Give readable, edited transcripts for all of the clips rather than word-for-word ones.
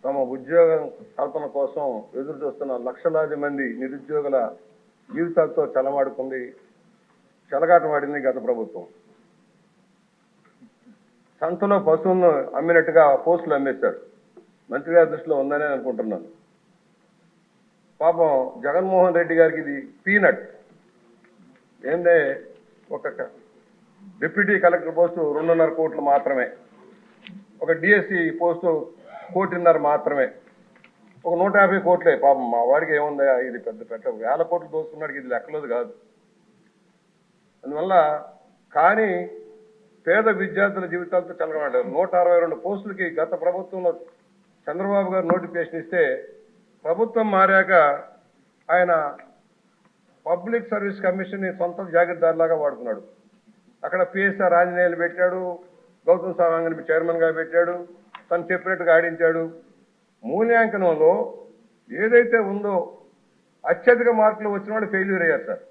తమ ఉద్యోగ కల్పన కోసం ఎదురు చూస్తున్న లక్షలాది మంది నిరుద్యోగుల జీవితాలతో చెలగాటమాడింది గత ప్రభుత్వం. సంతలో పశువులను అమ్మినట్టుగా పోస్టులు అమ్మేశారు. మంత్రి గారి దృష్టిలో ఉందని అనుకుంటున్నాను. పాపం జగన్మోహన్ రెడ్డి గారికి ఇది పీనట్. ఏందే ఒక డిప్యూటీ కలెక్టర్ పోస్టు 2.5 కోట్లు మాత్రమే, ఒక డిఎస్సి పోస్టు 1.5 కోట్లు మాత్రమే, ఒక 150 కోట్లే. పాపం మా వాడికి ఏముందా, ఇది పెద్ద వేల కోట్లు దోసుకున్నాడికి ఇది లెక్కలేదు కాదు. అందువల్ల కానీ పేద విద్యార్థుల జీవితాలతో చెలగమాడారు. 162 పోస్టులకి గత ప్రభుత్వంలో చంద్రబాబు గారు నోటిఫికేషన్ ఇస్తే ప్రభుత్వం మారాక ఆయన పబ్లిక్ సర్వీస్ కమిషన్ సొంత జాగీర్దారులాగా వాడుకున్నాడు. అక్కడ పిఎస్ఆర్ ఆంజనేయులు పెట్టాడు, గౌతమ్ సవాంగ్ని చైర్మన్గా పెట్టాడు, తను చెప్పినట్టుగా ఆడించాడు. మూల్యాంకనంలో ఏదైతే ఉందో అత్యధిక మార్కులు వచ్చిన వాళ్ళు ఫెయిల్యూర్ అయ్యారు సార్.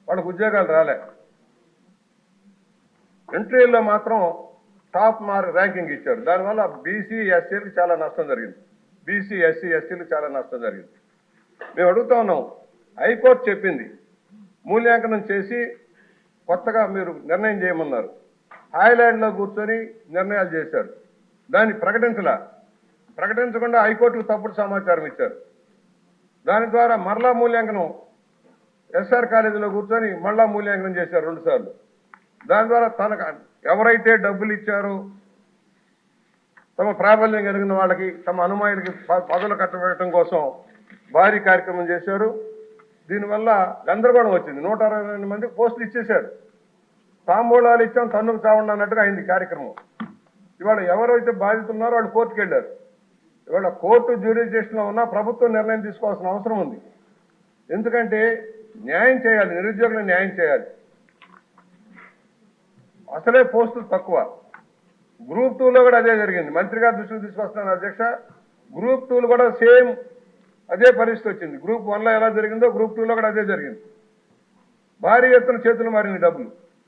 వాళ్ళకు ఉద్యోగాలు రాలే. ఇంటర్వ్యూలో మాత్రం టాప్ ర్యాంకింగ్ ఇచ్చారు. దానివల్ల బీసీ ఎస్సీలకు చాలా నష్టం జరిగింది. బీసీ ఎస్సీ ఎస్టీలకు చాలా నష్టం జరిగింది. మేము అడుగుతా ఉన్నాం, హైకోర్టు చెప్పింది మూల్యాంకనం చేసి కొత్తగా మీరు నిర్ణయం చేయమన్నారు. హాయ్లాండ్లో కూర్చొని నిర్ణయాలు చేశారు. దాన్ని ప్రకటించకుండా హైకోర్టుకు తప్పుడు సమాచారం ఇచ్చారు. దాని ద్వారా మరలా మూల్యాంకనం ఎస్ఆర్ కాలేజీలో కూర్చొని మళ్ళా మూల్యాంకనం చేశారు 2 సార్లు. దాని ద్వారా తనకు ఎవరైతే డబ్బులు ఇచ్చారో తమ ప్రాబల్యం కలిగిన వాళ్ళకి, తమ అనుమాయులకి పదవులు కట్టబెట్టడం కోసం భారీ కార్యక్రమం చేశారు. దీనివల్ల గందరగోళం వచ్చింది. 162 మందికి పోస్టులు ఇచ్చేశారు. తాంబూలాలు ఇచ్చాం, తన్నుకు చావండి అన్నట్టుగా అయింది కార్యక్రమం. ఇవాళ ఎవరైతే బాధితులు ఉన్నారో వాళ్ళు కోర్టుకు వెళ్ళారు. ఇవాళ కోర్టు జ్యూరిడిక్షన్లో ఉన్నా ప్రభుత్వం నిర్ణయం తీసుకోవాల్సిన అవసరం ఉంది. ఎందుకంటే న్యాయం చేయాలి, నిరుద్యోగులకు న్యాయం చేయాలి. అసలే పోస్టులు తక్కువ. గ్రూప్ 2లో కూడా అదే జరిగింది. మంత్రి గారి దృష్టికి తీసుకొస్తున్నాను అధ్యక్ష. గ్రూప్ 2లో కూడా సేమ్ అదే పరిస్థితి వచ్చింది. గ్రూప్ 1లో ఎలా జరిగిందో గ్రూప్ 2లో కూడా అదే జరిగింది. భారీ ఎత్తున చేతులు మారింది డబ్బులు.